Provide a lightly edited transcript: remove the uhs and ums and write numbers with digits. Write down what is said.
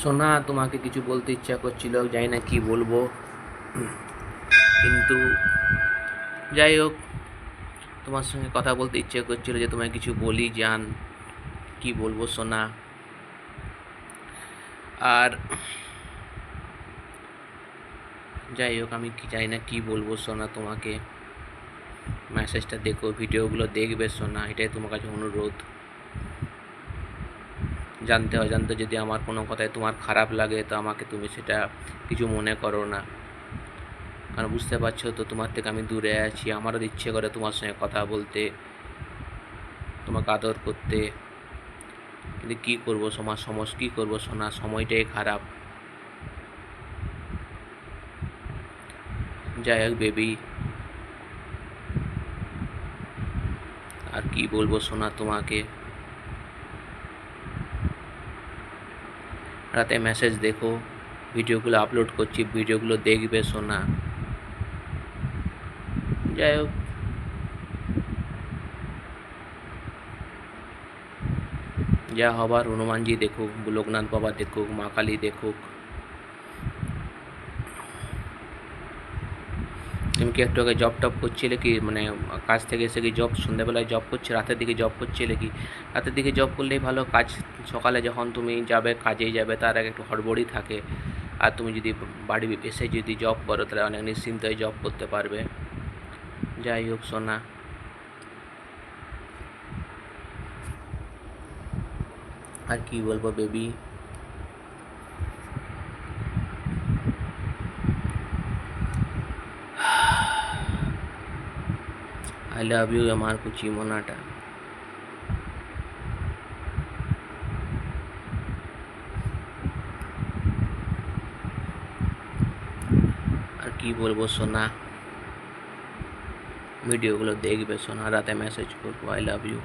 সোনা, তোমাকে কিছু বলতে ইচ্ছা করছিল, জানি না কি বলবো, কিন্তু যাই হোক, তোমার সঙ্গে কথা বলতে ইচ্ছে করছিল যে তোমায় কিছু বলি। জান, কি বলবো সোনা। আর যাই হোক, আমি জানি না কি বলবো সোনা তোমাকে। মেসেজটা দেখো, ভিডিওগুলো দেখবে সোনা, এটাই তোমার কাছে অনুরোধ। জানতে অজান্তে যদি আমার কোনো কথায় তোমার খারাপ লাগে তো আমাকে তুমি সেটা কিছু মনে করো না, কারণ বুঝতে পারছো তো তোমার থেকে আমি দূরে আছি। আমারও ইচ্ছে করে তোমার সঙ্গে কথা বলতে, তোমাকে আদর করতে, কিন্তু কী করবো কী করবো সোনা, সময়টাই খারাপ। যাই হোক বেবি, আর কি বলবো সোনা তোমাকে। রাতে মেসেজ দেখো, ভিডিওগুলো আপলোড করছি, ভিডিওগুলো দেখবে সোনা। যাই হোক, যা হবার হনুমানজি দেখুক, লোকনাথ বাবা দেখুক, মা কালী দেখুক। তুমি কি একটু আগে জব টপ করছিলে কি, মানে কাজ থেকে এসে কি জব, সন্ধ্যাবেলায় জব করছে, রাতের দিকে জব করছিলে কি? রাতের দিকে জব করলেই ভালো। কাজ সকালে যখন তুমি যাবে, কাজেই যাবে, তার আগে একটু হড়বড়ি থাকে। আর তুমি যদি বাড়ি এসে যদি জব করো তাহলে অনেক নিশ্চিন্তায় জব করতে পারবে। যাই হোক সোনা, আর কি বলবো বেবি। আই লাভ ইউ আমার কুচি মোনাটা। আর কি বলবো সোনা, ভিডিওগুলো দেখবে সোনা, রাতে মেসেজ করবো। I love you.